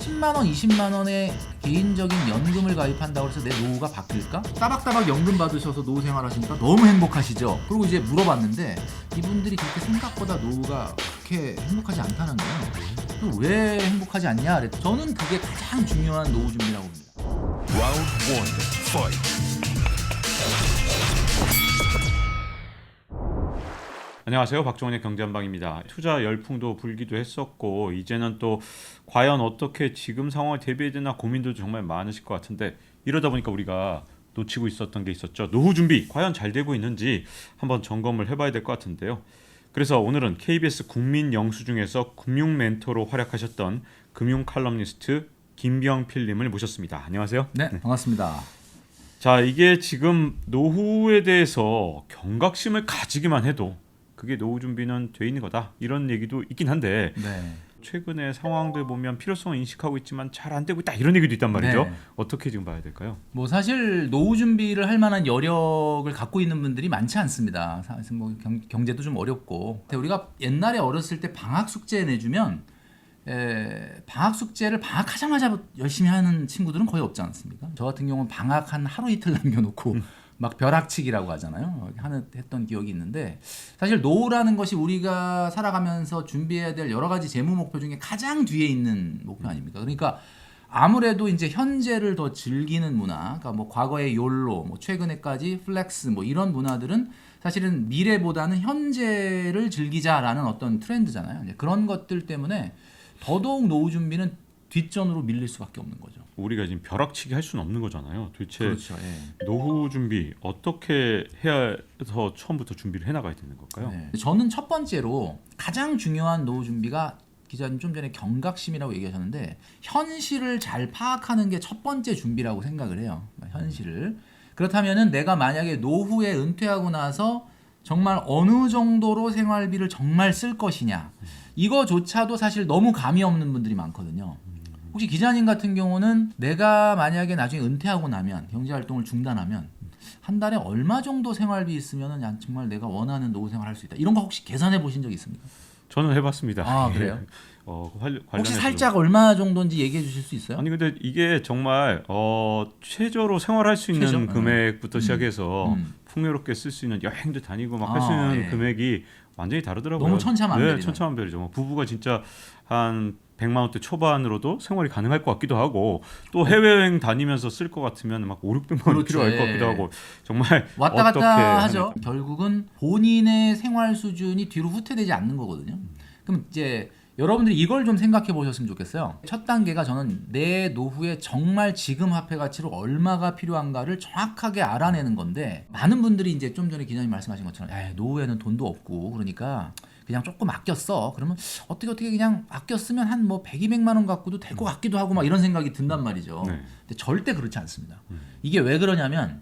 10만 원, 20만 원의 개인적인 연금을 가입한다고 해서 내 노후가 바뀔까? 따박따박 연금 받으셔서 노후 생활하시니까 너무 행복하시죠? 그리고 이제 물어봤는데 이분들이 그렇게 생각보다 노후가 그렇게 행복하지 않다는 거예요. 왜 행복하지 않냐? 그랬더니 저는 그게 가장 중요한 노후 준비라고 봅니다. Round 1, fight. 안녕하세요. 박종원의 경제한방입니다. 투자 열풍도 불기도 했었고 이제는 또 과연 어떻게 지금 상황을 대비해야 되나 고민도 정말 많으실 것 같은데 이러다 보니까 우리가 놓치고 있었던 게 있었죠. 노후 준비 과연 잘 되고 있는지 한번 점검을 해봐야 될 것 같은데요. 그래서 오늘은 KBS 국민 영수증에서 금융 멘토로 활약하셨던 금융 칼럼니스트 김병필님을 모셨습니다. 안녕하세요. 네, 반갑습니다. 자, 이게 지금 노후에 대해서 경각심을 가지기만 해도 그게 노후 준비는 돼 있는 거다 이런 얘기도 있긴 한데 네. 최근에 상황들 보면 필요성을 인식하고 있지만 잘 안 되고 있다 이런 얘기도 있단 말이죠. 네. 어떻게 지금 봐야 될까요? 뭐 사실 노후 준비를 할 만한 여력을 갖고 있는 분들이 많지 않습니다. 사실 뭐 경제도 좀 어렵고 우리가 옛날에 어렸을 때 방학 숙제 내주면 방학 숙제를 방학하자마자 열심히 하는 친구들은 거의 없지 않습니까? 저 같은 경우는 방학 한 하루 이틀 남겨놓고 막 벼락치기라고 하잖아요. 했던 기억이 있는데 사실 노후라는 것이 우리가 살아가면서 준비해야 될 여러 가지 재무 목표 중에 가장 뒤에 있는 목표 아닙니까? 그러니까 아무래도 이제 현재를 더 즐기는 문화, 그러니까 뭐 과거의 욜로, 뭐 최근에까지 플렉스, 뭐 이런 문화들은 사실은 미래보다는 현재를 즐기자라는 어떤 트렌드잖아요. 이제 그런 것들 때문에 더더욱 노후 준비는 뒷전으로 밀릴 수밖에 없는 거죠. 우리가 지금 벼락치기 할 수는 없는 거잖아요. 도대체 그렇죠. 예. 노후 준비 어떻게 해서 처음부터 준비를 해나가야 되는 걸까요? 네. 저는 첫 번째로 가장 중요한 노후 준비가 기자님 좀 전에 경각심이라고 얘기하셨는데 현실을 잘 파악하는 게 첫 번째 준비라고 생각을 해요. 현실을. 그렇다면은 내가 만약에 노후에 은퇴하고 나서 정말 어느 정도로 생활비를 정말 쓸 것이냐 이거조차도 사실 너무 감이 없는 분들이 많거든요. 혹시 기자님 같은 경우는 내가 만약에 나중에 은퇴하고 나면 경제활동을 중단하면 한 달에 얼마 정도 생활비 있으면 정말 내가 원하는 노후 생활을 할 수 있다 이런 거 혹시 계산해 보신 적 있습니까? 저는 해봤습니다. 아, 그래요? 관련해서도. 혹시 살짝 얼마 정도인지 얘기해 주실 수 있어요? 아니 근데 이게 정말 최저로 생활할 수 있는 최저? 금액부터 시작해서 음. 풍요롭게 쓸 수 있는 여행도 다니고 막 아, 할 수 있는 예. 금액이 완전히 다르더라고요. 너무 천차만별이죠. 네, 천차만별이죠. 뭐 부부가 진짜 한 100만 원대 초반으로도 생활이 가능할 것 같기도 하고 또 해외여행 다니면서 쓸 것 같으면 막 5, 600만 원이 그렇죠. 필요할 것 예. 같기도 하고 정말 왔다 어떻게 갔다 하죠. 하는지. 결국은 본인의 생활 수준이 뒤로 후퇴되지 않는 거거든요. 그럼 이제 여러분들이 이걸 좀 생각해 보셨으면 좋겠어요. 첫 단계가 저는 내 노후에 정말 지금 화폐 가치로 얼마가 필요한가를 정확하게 알아내는 건데 많은 분들이 이제 좀 전에 기자님 말씀하신 것처럼 노후에는 돈도 없고 그러니까 그냥 조금 아꼈어. 그러면 어떻게 그냥 아껴 쓰면 한 뭐 100, 200만 원 갖고도 될 것 같기도 하고 막 이런 생각이 든단 말이죠. 네. 근데 절대 그렇지 않습니다. 이게 왜 그러냐면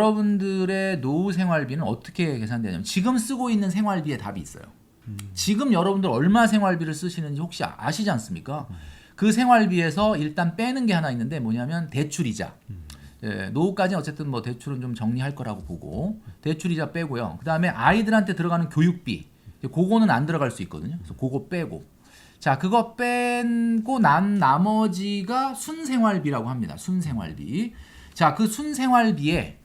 여러분들의 노후 생활비는 어떻게 계산되냐면 지금 쓰고 있는 생활비에 답이 있어요. 지금 여러분들 얼마 생활비를 쓰시는지 혹시 아시지 않습니까? 그 생활비에서 일단 빼는 게 하나 있는데 뭐냐면 대출이자. 예, 노후까지는 어쨌든 뭐 대출은 좀 정리할 거라고 보고 대출이자 빼고요. 그 다음에 아이들한테 들어가는 교육비. 그거는 안 들어갈 수 있거든요. 그래서 그거 빼고. 자, 그거 빼고 난 나머지가 순생활비라고 합니다. 순생활비. 자, 그 순생활비에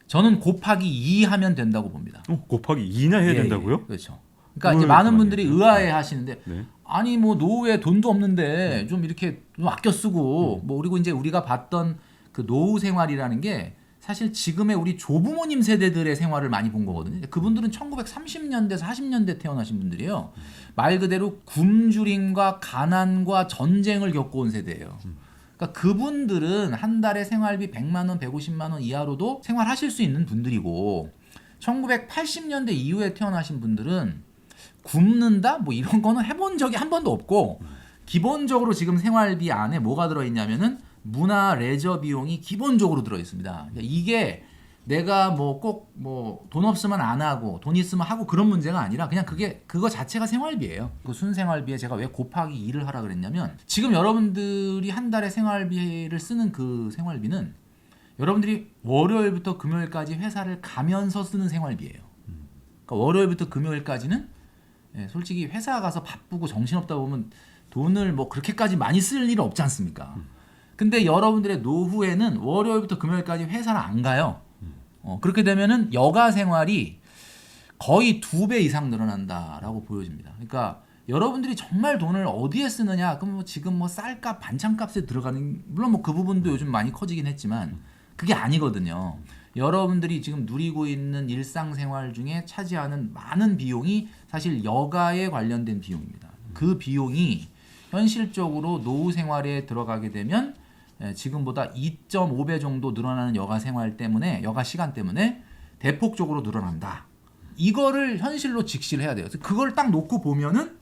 저는 곱하기 2 하면 된다고 봅니다. 곱하기 2나 해야 된다고요? 그렇죠. 그러니까 이제 많은 분들이 아니에요? 의아해 하시는데 네. 아니 뭐 노후에 돈도 없는데 좀 이렇게 좀 아껴 쓰고 뭐 그리고 이제 우리가 봤던 그 노후 생활이라는 게 사실 지금의 우리 조부모님 세대들의 생활을 많이 본 거거든요. 그분들은 1930년대, 40년대 태어나신 분들이에요. 말 그대로 굶주림과 가난과 전쟁을 겪어온 세대예요. 그러니까 그분들은 한 달에 생활비 100만 원, 150만 원 이하로도 생활하실 수 있는 분들이고 1980년대 이후에 태어나신 분들은 굶는다? 뭐 이런 거는 해본 적이 한 번도 없고 기본적으로 지금 생활비 안에 뭐가 들어있냐면은 문화 레저 비용이 기본적으로 들어있습니다. 그러니까 이게 내가 뭐 꼭 뭐 돈 없으면 안 하고 돈 있으면 하고 그런 문제가 아니라 그냥 그거 자체가 생활비예요. 그 순생활비에 제가 왜 곱하기 2를 하라 그랬냐면 지금 여러분들이 한 달에 생활비를 쓰는 그 생활비는 여러분들이 월요일부터 금요일까지 회사를 가면서 쓰는 생활비예요. 그러니까 월요일부터 금요일까지는 솔직히 회사 가서 바쁘고 정신없다 보면 돈을 뭐 그렇게까지 많이 쓸 일은 없지 않습니까? 근데 여러분들의 노후에는 월요일부터 금요일까지 회사를 안 가요. 그렇게 되면은 여가 생활이 거의 2배 이상 늘어난다라고 보여집니다. 그러니까 여러분들이 정말 돈을 어디에 쓰느냐? 그럼 뭐 지금 뭐 쌀값, 반찬값에 들어가는 물론 뭐 그 부분도 요즘 많이 커지긴 했지만 그게 아니거든요. 여러분들이 지금 누리고 있는 일상생활 중에 차지하는 많은 비용이 사실 여가에 관련된 비용입니다. 그 비용이 현실적으로 노후 생활에 들어가게 되면 지금보다 2.5배 정도 늘어나는 여가 생활 때문에 여가 시간 때문에 대폭적으로 늘어난다. 이거를 현실로 직시를 해야 돼요. 그래서 그걸 딱 놓고 보면은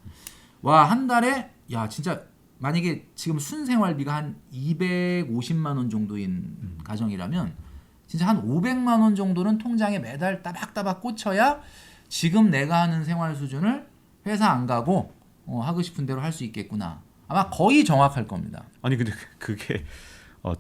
와, 한 달에 야 진짜 만약에 지금 순생활비가 한 250만 원 정도인 가정이라면 진짜 한 500만 원 정도는 통장에 매달 따박따박 꽂혀야 지금 내가 하는 생활 수준을 회사 안 가고 하고 싶은 대로 할 수 있겠구나. 아마 거의 정확할 겁니다. 아니 근데 그게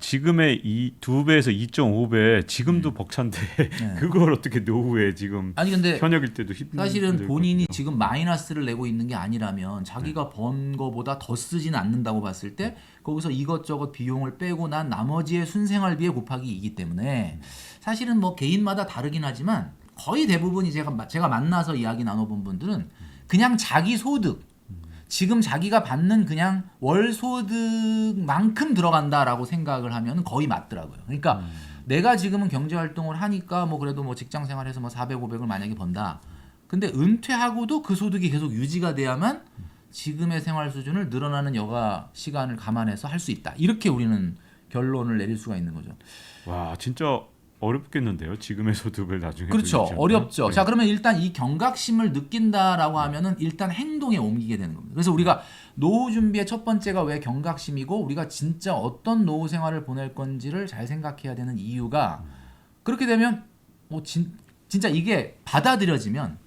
지금의 이 2배에서 2.5배 지금도 벅찬데 네. 그걸 어떻게 노후에 지금 아니 근데 현역일 때도 힘들 사실은 본인이 거든요. 지금 마이너스를 내고 있는 게 아니라면 자기가 번 거보다 더 쓰진 않는다고 봤을 때 거기서 이것저것 비용을 빼고 난 나머지의 순생활비에 곱하기 2이기 때문에 사실은 뭐 개인마다 다르긴 하지만 거의 대부분이 제가 만나서 이야기 나눠본 분들은 그냥 자기 소득 지금 자기가 받는 그냥 월 소득만큼 들어간다라고 생각을 하면 거의 맞더라고요. 그러니까 내가 지금은 경제 활동을 하니까 뭐 그래도 뭐 직장 생활해서 뭐 400, 500을 만약에 번다. 근데 은퇴하고도 그 소득이 계속 유지가 돼야만 지금의 생활 수준을 늘어나는 여가 시간을 감안해서 할 수 있다. 이렇게 우리는 결론을 내릴 수가 있는 거죠. 와 진짜 어렵겠는데요. 지금의 소득을 나중에 그렇죠. 유지하면. 어렵죠. 네. 자, 그러면 일단 이 경각심을 느낀다라고 하면은 일단 행동에 옮기게 되는 겁니다. 그래서 우리가 노후 준비의 첫 번째가 왜 경각심이고 우리가 진짜 어떤 노후 생활을 보낼 건지를 잘 생각해야 되는 이유가 그렇게 되면 진짜 이게 받아들여지면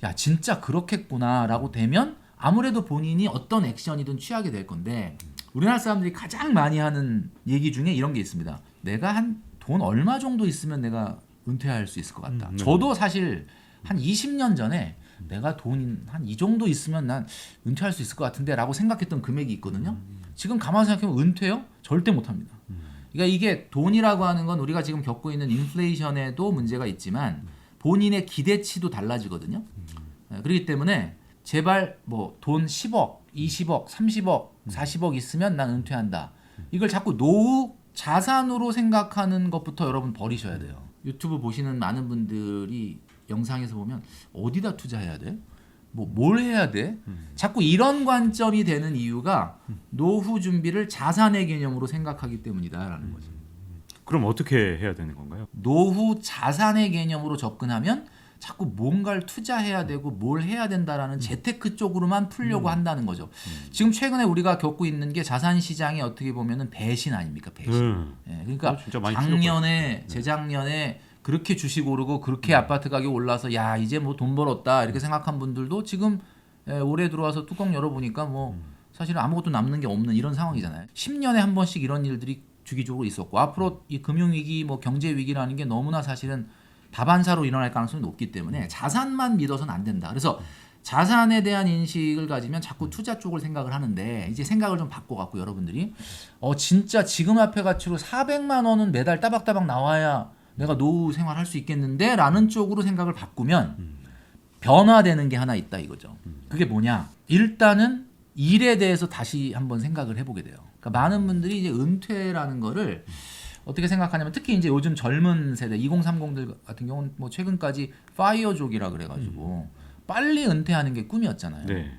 야, 진짜 그렇겠구나라고 되면 아무래도 본인이 어떤 액션이든 취하게 될 건데 우리나라 사람들이 가장 많이 하는 얘기 중에 이런 게 있습니다. 내가 한 돈 얼마 정도 있으면 내가 은퇴할 수 있을 것 같다. 네. 저도 사실 한 20년 전에 내가 돈 한 이 정도 있으면 난 은퇴할 수 있을 것 같은데 라고 생각했던 금액이 있거든요. 지금 가만히 생각해보면 은퇴요? 절대 못합니다. 그러니까 이게 돈이라고 하는 건 우리가 지금 겪고 있는 인플레이션에도 문제가 있지만 본인의 기대치도 달라지거든요. 그렇기 때문에 제발 뭐 돈 10억, 20억, 30억, 40억 있으면 난 은퇴한다. 이걸 자꾸 노후 자산으로 생각하는 것부터 여러분 버리셔야 돼요. 유튜브 보시는 많은 분들이 영상에서 보면 어디다 투자해야 돼? 뭘 해야 돼? 자꾸 이런 관점이 되는 이유가 노후 준비를 자산의 개념으로 생각하기 때문이다라는 거죠. 그럼 어떻게 해야 되는 건가요? 노후 자산의 개념으로 접근하면 자꾸 뭔가를 투자해야 되고 뭘 해야 된다라는 재테크 쪽으로만 풀려고 한다는 거죠. 지금 최근에 우리가 겪고 있는 게 자산 시장이 어떻게 보면은 배신 아닙니까? 배신. 예, 그러니까 진짜 많이 작년에 재작년에 그렇게 주식 오르고 그렇게 아파트 가격 올라서 야 이제 뭐 돈 벌었다 이렇게 생각한 분들도 지금 올해 들어와서 뚜껑 열어보니까 뭐 사실은 아무것도 남는 게 없는 이런 상황이잖아요. 10년에 한 번씩 이런 일들이 주기적으로 있었고 앞으로 이 금융위기 뭐 경제위기라는 게 너무나 사실은 다반사로 일어날 가능성이 높기 때문에 자산만 믿어서는 안 된다. 그래서 자산에 대한 인식을 가지면 자꾸 투자 쪽을 생각을 하는데 이제 생각을 좀 바꿔갖고 여러분들이 진짜 지금 화폐 가치로 400만 원은 매달 따박따박 나와야 내가 노후 생활할 수 있겠는데 라는 쪽으로 생각을 바꾸면 변화되는 게 하나 있다 이거죠. 그게 뭐냐? 일단은 일에 대해서 다시 한번 생각을 해보게 돼요. 그러니까 많은 분들이 이제 은퇴라는 거를 어떻게 생각하냐면 특히 이제 요즘 젊은 세대 2030들 같은 경우는 뭐 최근까지 파이어족이라 그래가지고 빨리 은퇴하는 게 꿈이었잖아요. 네.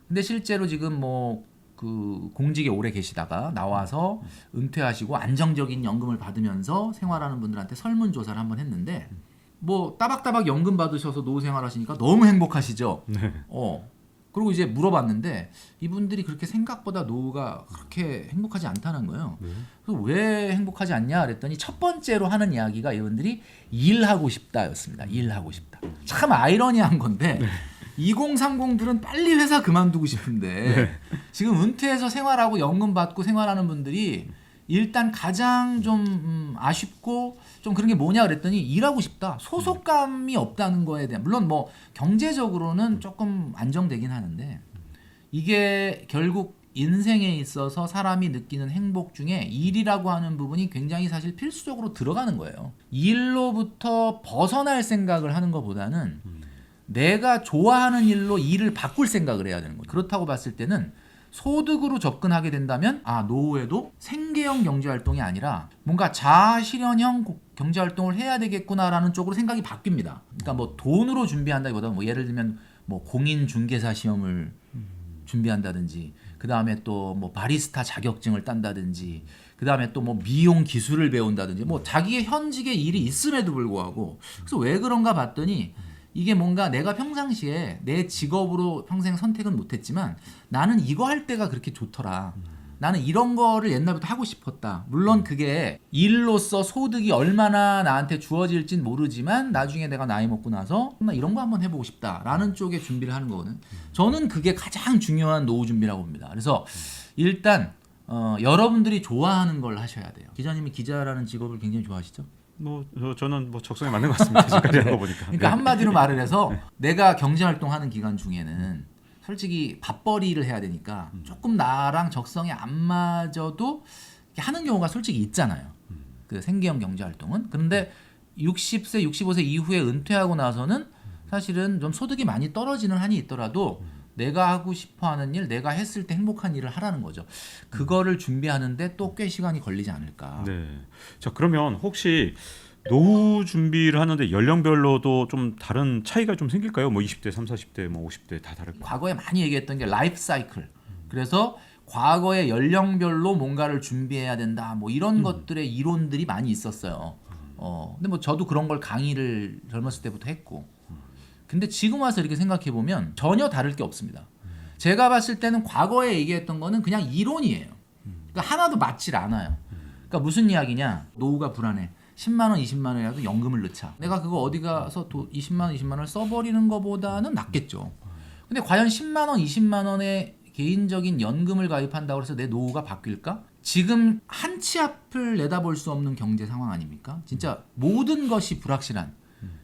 근데 실제로 지금 뭐 그 공직에 오래 계시다가 나와서 은퇴하시고 안정적인 연금을 받으면서 생활하는 분들한테 설문조사를 한번 했는데 뭐 따박따박 연금 받으셔서 노후 생활하시니까 너무 행복하시죠. 네. 그리고 이제 물어봤는데 이분들이 그렇게 생각보다 노후가 그렇게 행복하지 않다는 거예요. 그래서 왜 행복하지 않냐 그랬더니 첫 번째로 하는 이야기가 이분들이 일하고 싶다였습니다. 일하고 싶다. 참 아이러니한 건데 2030들은 빨리 회사 그만두고 싶은데 지금 은퇴해서 생활하고 연금 받고 생활하는 분들이 일단 가장 좀 아쉽고 좀 그런 게 뭐냐 그랬더니 일하고 싶다. 소속감이 없다는 거에 대한 물론 뭐 경제적으로는 조금 안정되긴 하는데 이게 결국 인생에 있어서 사람이 느끼는 행복 중에 일이라고 하는 부분이 굉장히 사실 필수적으로 들어가는 거예요. 일로부터 벗어날 생각을 하는 것보다는 내가 좋아하는 일로 일을 바꿀 생각을 해야 되는 거예요. 그렇다고 봤을 때는 소득으로 접근하게 된다면 노후에도 생계형 경제활동이 아니라 뭔가 자아실현형 경제활동을 해야 되겠구나라는 쪽으로 생각이 바뀝니다. 그러니까 뭐 돈으로 준비한다기보다 뭐 예를 들면 뭐 공인중개사 시험을 준비한다든지 그 다음에 또 뭐 바리스타 자격증을 딴다든지 그 다음에 또 뭐 미용 기술을 배운다든지 뭐 자기의 현직의 일이 있음에도 불구하고 그래서 왜 그런가 봤더니 이게 뭔가 내가 평상시에 내 직업으로 평생 선택은 못했지만 나는 이거 할 때가 그렇게 좋더라. 나는 이런 거를 옛날부터 하고 싶었다. 물론 그게 일로서 소득이 얼마나 나한테 주어질진 모르지만 나중에 내가 나이 먹고 나서 나 이런 거 한번 해보고 싶다라는 쪽에 준비를 하는 거거든. 저는 그게 가장 중요한 노후 준비라고 봅니다. 그래서 일단 여러분들이 좋아하는 걸 하셔야 돼요. 기자님이 기자라는 직업을 굉장히 좋아하시죠? 저는 뭐 적성에 맞는 것 같습니다. 지금까지 한 거 보니까. 그러니까 한마디로 말을 해서 내가 경제활동하는 기간 중에는 솔직히 밥벌이를 해야 되니까 조금 나랑 적성에 안 맞아도 하는 경우가 솔직히 있잖아요. 그 생계형 경제활동은. 그런데 60세, 65세 이후에 은퇴하고 나서는 사실은 좀 소득이 많이 떨어지는 한이 있더라도 내가 하고 싶어하는 일, 내가 했을 때 행복한 일을 하라는 거죠. 그거를 준비하는데 또 꽤 시간이 걸리지 않을까. 네. 자, 그러면 혹시 노후 준비를 하는데 연령별로도 좀 다른 차이가 좀 생길까요? 뭐 20대, 30, 40대, 뭐 50대 다 다를까요? 과거에 많이 얘기했던 게 라이프 사이클. 그래서 과거의 연령별로 뭔가를 준비해야 된다. 뭐 이런 것들의 이론들이 많이 있었어요. 근데 뭐 저도 그런 걸 강의를 젊었을 때부터 했고. 근데 지금 와서 이렇게 생각해 보면 전혀 다를 게 없습니다. 제가 봤을 때는 과거에 얘기했던 거는 그냥 이론이에요. 그러니까 하나도 맞질 않아요. 그러니까 무슨 이야기냐? 노후가 불안해. 10만 원, 20만 원이라도 연금을 넣자. 내가 그거 어디 가서 20만 원, 20만 원을 써버리는 것보다는 낫겠죠. 근데 과연 10만 원, 20만 원의 개인적인 연금을 가입한다고 해서 내 노후가 바뀔까? 지금 한 치 앞을 내다볼 수 없는 경제 상황 아닙니까? 진짜 모든 것이 불확실한.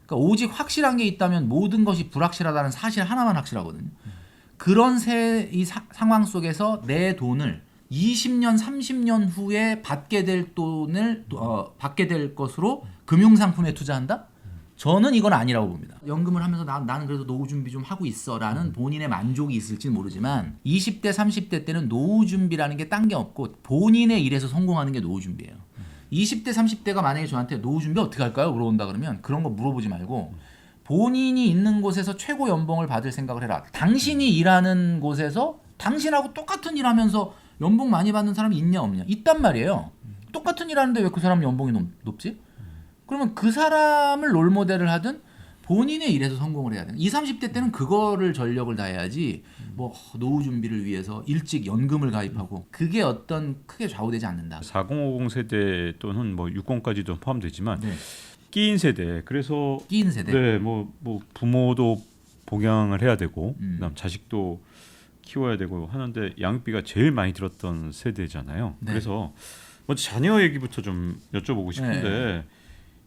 그러니까 오직 확실한 게 있다면 모든 것이 불확실하다는 사실 하나만 확실하거든요. 그런 상황 속에서 내 돈을 20년, 30년 후에 받게 될 돈을 받게 될 것으로 금융상품에 투자한다? 저는 이건 아니라고 봅니다. 연금을 하면서 나는 그래도 노후 준비 좀 하고 있어라는 본인의 만족이 있을지는 모르지만 20대, 30대 때는 노후 준비라는 게 딴 게 없고 본인의 일에서 성공하는 게 노후 준비예요. 20대, 30대가 만약에 저한테 노후 준비 어떻게 할까요? 물어본다 그러면 그런 거 물어보지 말고 본인이 있는 곳에서 최고 연봉을 받을 생각을 해라. 당신이 일하는 곳에서 당신하고 똑같은 일 하면서 연봉 많이 받는 사람이 있냐 없냐? 있단 말이에요. 똑같은 일 하는데 왜 그 사람 연봉이 높지? 그러면 그 사람을 롤모델을 하든 본인의 일에서 성공을 해야 돼. 20, 30대 때는 그거를 전력을 다해야지 뭐 노후 준비를 위해서 일찍 연금을 가입하고 그게 어떤 크게 좌우되지 않는다. 4050 세대 또는 뭐 60까지도 포함되지만 끼인 세대. 그래서 끼인 세대. 네, 뭐 부모도 복양을 해야 되고 그다음 자식도 키워야 되고 하는데 양육비가 제일 많이 들었던 세대잖아요. 네. 그래서 먼저 자녀 얘기부터 좀 여쭤보고 싶은데 네.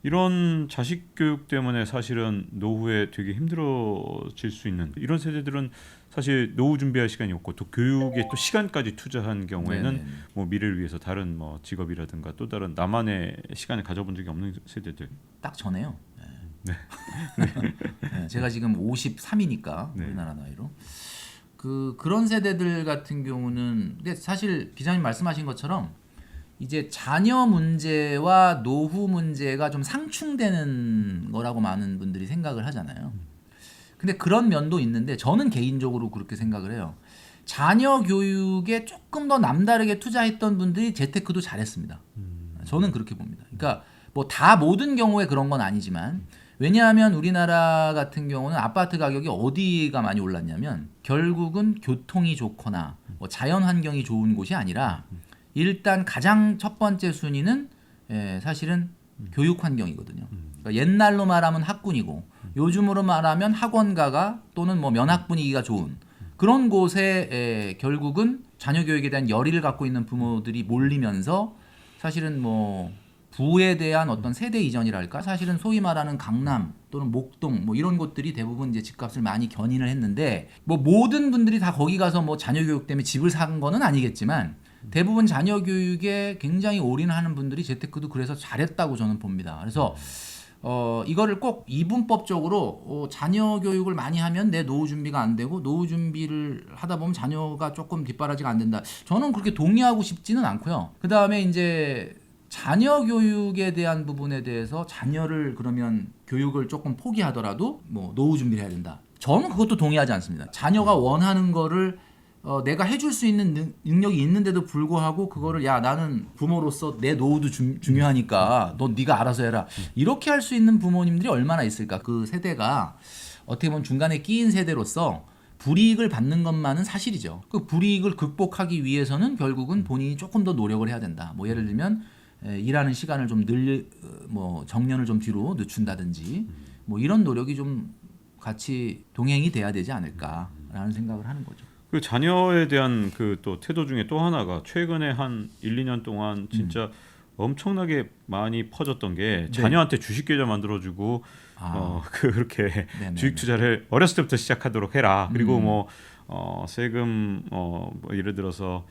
이런 자식 교육 때문에 사실은 노후에 되게 힘들어질 수 있는 이런 세대들은 사실 노후 준비할 시간이 없고 또 교육에 또 시간까지 투자한 경우에는 네네. 뭐 미래를 위해서 다른 뭐 직업이라든가 또 다른 나만의 시간을 가져본 적이 없는 세대들. 딱 전에요. 네. 네, 제가 지금 53이니까 네. 우리나라 나이로 그런 세대들 같은 경우는 근데 사실 기자님 말씀하신 것처럼 이제 자녀 문제와 노후 문제가 좀 상충되는 거라고 많은 분들이 생각을 하잖아요. 근데 그런 면도 있는데 저는 개인적으로 그렇게 생각을 해요. 자녀 교육에 조금 더 남다르게 투자했던 분들이 재테크도 잘했습니다. 저는 그렇게 봅니다. 그러니까 뭐 다 모든 경우에 그런 건 아니지만 왜냐하면 우리나라 같은 경우는 아파트 가격이 어디가 많이 올랐냐면 결국은 교통이 좋거나 뭐 자연 환경이 좋은 곳이 아니라 일단 가장 첫 번째 순위는 사실은 교육 환경이거든요. 그러니까 옛날로 말하면 학군이고 요즘으로 말하면 학원가가 또는 뭐 면학 분위기가 좋은 그런 곳에 결국은 자녀 교육에 대한 열의를 갖고 있는 부모들이 몰리면서 사실은 뭐 부에 대한 어떤 세대 이전이랄까 사실은 소위 말하는 강남 또는 목동 뭐 이런 곳들이 대부분 이제 집값을 많이 견인을 했는데 뭐 모든 분들이 다 거기 가서 뭐 자녀 교육 때문에 집을 산 거는 아니겠지만 대부분 자녀 교육에 굉장히 올인하는 분들이 재테크도 그래서 잘했다고 저는 봅니다. 그래서 이거를 꼭 이분법적으로 자녀 교육을 많이 하면 내 노후 준비가 안 되고 노후 준비를 하다 보면 자녀가 조금 뒷바라지가 안 된다. 저는 그렇게 동의하고 싶지는 않고요. 그 다음에 이제 자녀 교육에 대한 부분에 대해서 자녀를 그러면 교육을 조금 포기하더라도 뭐 노후 준비를 해야 된다. 저는 그것도 동의하지 않습니다. 자녀가 원하는 거를 내가 해줄 수 있는 능력이 있는데도 불구하고 그거를 야 나는 부모로서 내 노후도 중요하니까 너 네가 알아서 해라 이렇게 할 수 있는 부모님들이 얼마나 있을까. 그 세대가 어떻게 보면 중간에 끼인 세대로서 불이익을 받는 것만은 사실이죠. 그 불이익을 극복하기 위해서는 결국은 본인이 조금 더 노력을 해야 된다. 뭐 예를 들면 일하는 시간을 좀 뭐 정년을 좀 뒤로 늦춘다든지 뭐 이런 노력이 좀 같이 동행이 돼야 되지 않을까라는 생각을 하는 거죠. 그 자녀에 대한 그 또 태도 중에 또 하나가 최근에 한 1, 2년 동안 진짜 엄청나게 많이 퍼졌던 게 자녀한테 주식 계좌 만들어주고 그렇게 네네네. 주식 투자를 어렸을 때부터 시작하도록 해라. 그리고 뭐 세금 뭐 예를 들어서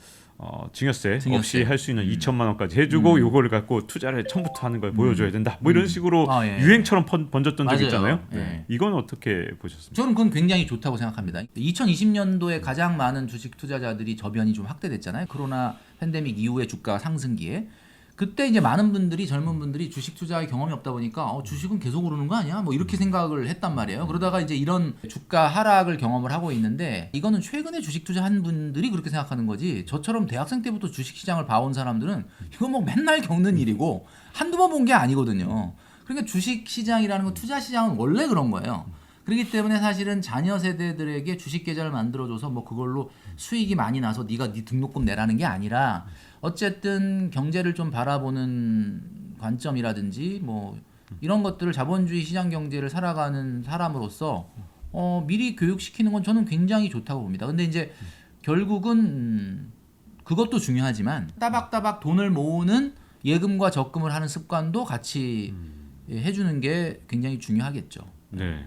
증여세 없이 할 수 있는 2천만 원까지 해주고 요거를 갖고 투자를 처음부터 하는 걸 보여줘야 된다. 뭐 이런 식으로 예. 유행처럼 번졌던 적 맞아요. 있잖아요. 예. 네. 이건 어떻게 보셨습니까? 저는 그건 굉장히 좋다고 생각합니다. 2020년도에 가장 많은 주식 투자자들이 저변이 좀 확대됐잖아요. 코로나 팬데믹 이후의 주가 상승기에. 그때 이제 많은 분들이 젊은 분들이 주식 투자의 경험이 없다 보니까 주식은 계속 오르는 거 아니야? 뭐 이렇게 생각을 했단 말이에요. 그러다가 이제 이런 주가 하락을 경험을 하고 있는데 이거는 최근에 주식 투자한 분들이 그렇게 생각하는 거지. 저처럼 대학생 때부터 주식 시장을 봐온 사람들은 이거 뭐 맨날 겪는 일이고 한두 번 본 게 아니거든요. 그러니까 주식 시장이라는 건 투자 시장은 원래 그런 거예요. 그렇기 때문에 사실은 자녀 세대들에게 주식 계좌를 만들어줘서 뭐 그걸로 수익이 많이 나서 네가 네 등록금 내라는 게 아니라 어쨌든 경제를 좀 바라보는 관점이라든지 뭐 이런 것들을 자본주의 시장 경제를 살아가는 사람으로서 미리 교육시키는 건 저는 굉장히 좋다고 봅니다. 근데 이제 결국은 그것도 중요하지만 따박따박 돈을 모으는 예금과 적금을 하는 습관도 같이 해주는 게 굉장히 중요하겠죠. 네.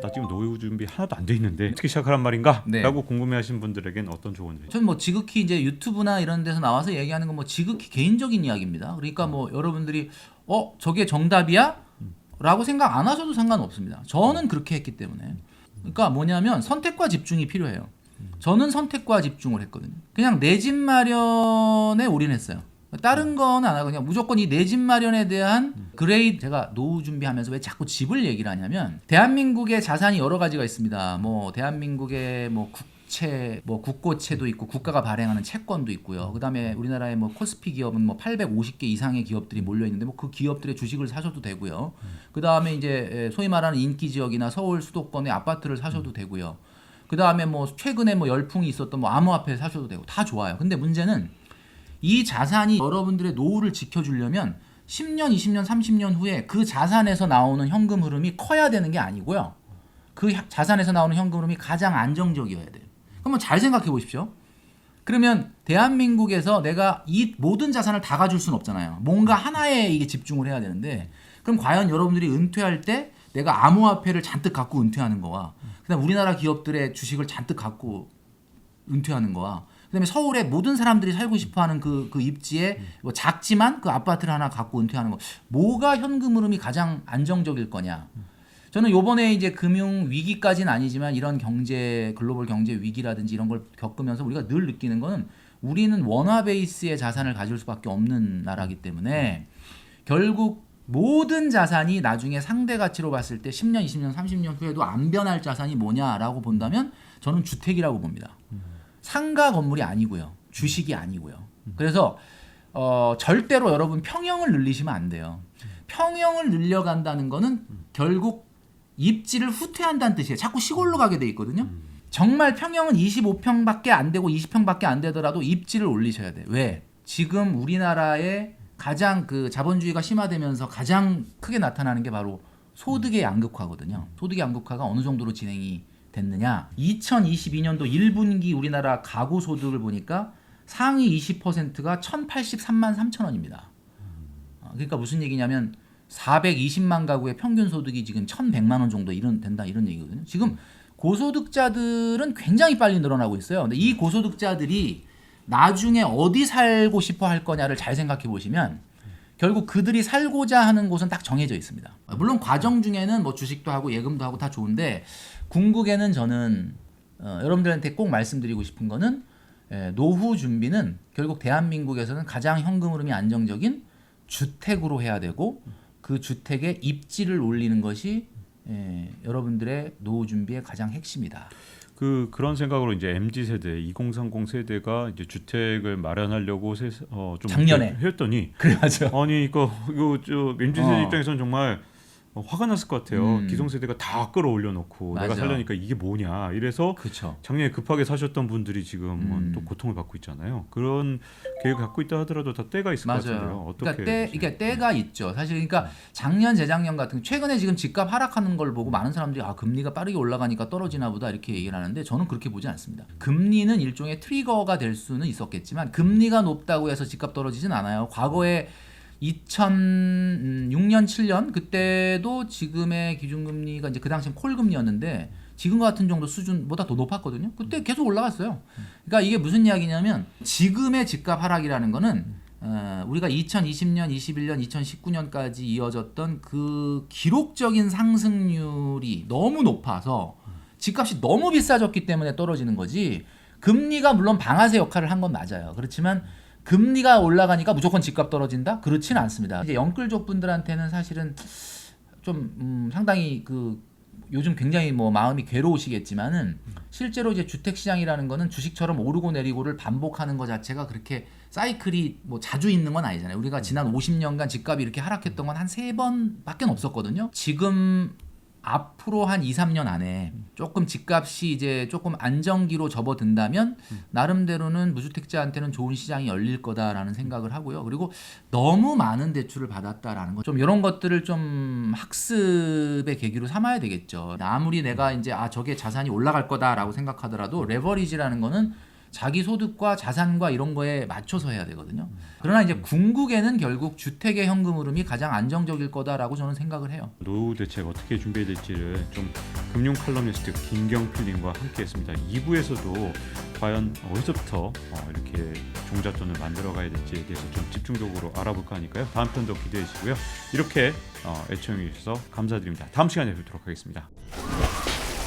나 지금 노후 준비 하나도 안 돼 있는데 어떻게 시작하란 말인가? 네. 라고 궁금해하시는 분들에겐 어떤 조언을? 저는 뭐 지극히 이제 유튜브나 이런 데서 나와서 얘기하는 건 뭐 지극히 개인적인 이야기입니다. 그러니까 뭐 여러분들이 저게 정답이야? 라고 생각 안 하셔도 상관없습니다. 저는 그렇게 했기 때문에. 그러니까 뭐냐면 선택과 집중이 필요해요. 저는 선택과 집중을 했거든요. 그냥 내 집 마련에 올인했어요. 다른 건 안 하고 그냥 무조건 이 내 집 마련에 대한 그레이드. 제가 노후 준비하면서 왜 자꾸 집을 얘기를 하냐면 대한민국의 자산이 여러 가지가 있습니다. 뭐 대한민국의 뭐 국채, 뭐 국고채도 있고 국가가 발행하는 채권도 있고요. 그다음에 우리나라의 뭐 코스피 기업은 뭐 850개 이상의 기업들이 몰려 있는데 뭐 그 기업들의 주식을 사셔도 되고요. 그다음에 이제 소위 말하는 인기 지역이나 서울 수도권의 아파트를 사셔도 되고요. 그다음에 뭐 최근에 뭐 열풍이 있었던 뭐 암호화폐 사셔도 되고 다 좋아요. 근데 문제는 이 자산이 여러분들의 노후를 지켜주려면 10년, 20년, 30년 후에 그 자산에서 나오는 현금 흐름이 커야 되는 게 아니고요. 그 자산에서 나오는 현금 흐름이 가장 안정적이어야 돼요. 그러면 잘 생각해 보십시오. 그러면 대한민국에서 내가 이 모든 자산을 다 가질 수는 없잖아요. 뭔가 하나에 이게 집중을 해야 되는데 그럼 과연 여러분들이 은퇴할 때 내가 암호화폐를 잔뜩 갖고 은퇴하는 거와 그다음 우리나라 기업들의 주식을 잔뜩 갖고 은퇴하는 거와 그다음에 서울에 모든 사람들이 살고 싶어하는 그 입지에 뭐 작지만 그 아파트를 하나 갖고 은퇴하는 거 뭐가 현금 흐름이 가장 안정적일 거냐? 저는 요번에 이제 금융 위기까지는 아니지만 이런 글로벌 경제 위기라든지 이런 걸 겪으면서 우리가 늘 느끼는 거는 우리는 원화 베이스의 자산을 가질 수밖에 없는 나라이기 때문에 결국 모든 자산이 나중에 상대 가치로 봤을 때 10년, 20년, 30년 후에도 안 변할 자산이 뭐냐라고 본다면 저는 주택이라고 봅니다. 상가 건물이 아니고요. 주식이 아니고요. 그래서 절대로 여러분 평형을 늘리시면 안 돼요. 평형을 늘려간다는 거는 결국 입지를 후퇴한다는 뜻이에요. 자꾸 시골로 가게 돼 있거든요. 정말 평형은 25평밖에 안 되고 20평밖에 안 되더라도 입지를 올리셔야 돼요. 왜? 지금 우리나라의 가장 그 자본주의가 심화되면서 가장 크게 나타나는 게 바로 소득의 양극화거든요. 소득의 양극화가 어느 정도로 진행이 됐느냐? 2022년도 1분기 우리나라 가구 소득을 보니까 상위 20%가 1,083만 3천 원입니다. 그러니까 무슨 얘기냐면 420만 가구의 평균 소득이 지금 1,100만 원 정도 된다 이런 얘기거든요. 지금 고소득자들은 굉장히 빨리 늘어나고 있어요. 근데 이 고소득자들이 나중에 어디 살고 싶어 할 거냐를 잘 생각해 보시면 결국 그들이 살고자 하는 곳은 딱 정해져 있습니다. 물론 과정 중에는 뭐 주식도 하고 예금도 하고 다 좋은데 궁극에는 저는 여러분들한테 꼭 말씀드리고 싶은 거는 노후 준비는 결국 대한민국에서는 가장 현금 흐름이 안정적인 주택으로 해야 되고 그 주택의 입지를 올리는 것이 여러분들의 노후 준비의 가장 핵심이다. 그런 생각으로 이제 MZ 세대, 2030 세대가 이제 주택을 마련하려고 좀 작년에 했더니 그래가지고 아니 이거 저 MZ 세대 입장에서는 정말 화가 났을 것 같아요. 기성세대가 다 끌어올려놓고 맞아. 내가 살려니까 이게 뭐냐 이래서 그렇죠. 작년에 급하게 사셨던 분들이 지금 또 고통을 받고 있잖아요. 그런 계획을 갖고 있다 하더라도 다 때가 있을 것 같은데요. 맞아요. 어떻게? 그러니까 때가 있죠. 사실 그러니까 작년 재작년 같은 최근에 지금 집값 하락하는 걸 보고 많은 사람들이 금리가 빠르게 올라가니까 떨어지나 보다 이렇게 얘기를 하는데 저는 그렇게 보지 않습니다. 금리는 일종의 트리거가 될 수는 있었겠지만 금리가 높다고 해서 집값 떨어지진 않아요. 과거에 2006년 7년 그때도 지금의 기준금리가 이제 그 당시엔 콜금리였는데 지금 같은 정도 수준보다 더 높았거든요. 그때 계속 올라갔어요. 그러니까 이게 무슨 이야기냐면 지금의 집값 하락이라는 거는 우리가 2020년, 21년, 2019년까지 이어졌던 그 기록적인 상승률이 너무 높아서 집값이 너무 비싸졌기 때문에 떨어지는 거지. 금리가 물론 방아쇠 역할을 한 건 맞아요. 그렇지만 금리가 올라가니까 무조건 집값 떨어진다? 그렇지는 않습니다. 이제 영끌족 분들한테는 사실은 좀 상당히 요즘 굉장히 뭐 마음이 괴로우시겠지만은 실제로 이제 주택 시장이라는 거는 주식처럼 오르고 내리고를 반복하는 것 자체가 그렇게 사이클이 뭐 자주 있는 건 아니잖아요. 우리가 지난 50년간 집값이 이렇게 하락했던 건 한 3번밖에 없었거든요. 지금 앞으로 한 2, 3년 안에 조금 집값이 이제 조금 안정기로 접어든다면 나름대로는 무주택자한테는 좋은 시장이 열릴 거다라는 생각을 하고요. 그리고 너무 많은 대출을 받았다라는 것, 좀 이런 것들을 좀 학습의 계기로 삼아야 되겠죠. 아무리 내가 이제 저게 자산이 올라갈 거다라고 생각하더라도 레버리지라는 거는 자기 소득과 자산과 이런 거에 맞춰서 해야 되거든요. 그러나 이제 궁극에는 결국 주택의 현금 흐름이 가장 안정적일 거다라고 저는 생각을 해야 노후 대책 어떻게 준비해야 될지를 좀 금융 칼럼니스트 김경필님과 함께했습니다. 2부에서도 과연 어디서부터 이렇게 종잣돈을 만들어가야 될지에 대해서 좀 집중적으로 알아볼까 하니까요. 다음 편도 기대해 주시고요. 이렇게 애청해 주셔서 감사드립니다. 다음 시간에 뵙도록 하겠습니다.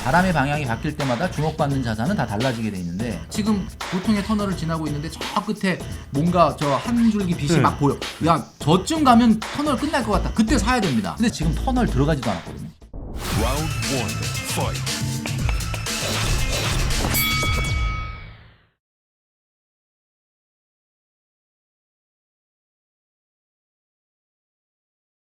바람의 방향이 바뀔 때마다 주목받는 자산은 다 달라지게 돼 있는데 지금 보통의 터널을 지나고 있는데 저 끝에 뭔가 저 한 줄기 빛이 막 보여. 야, 저쯤 가면 터널 끝날 것 같다. 그때 사야 됩니다. 근데 지금 터널 들어가지도 않았거든요. Round 1, fight.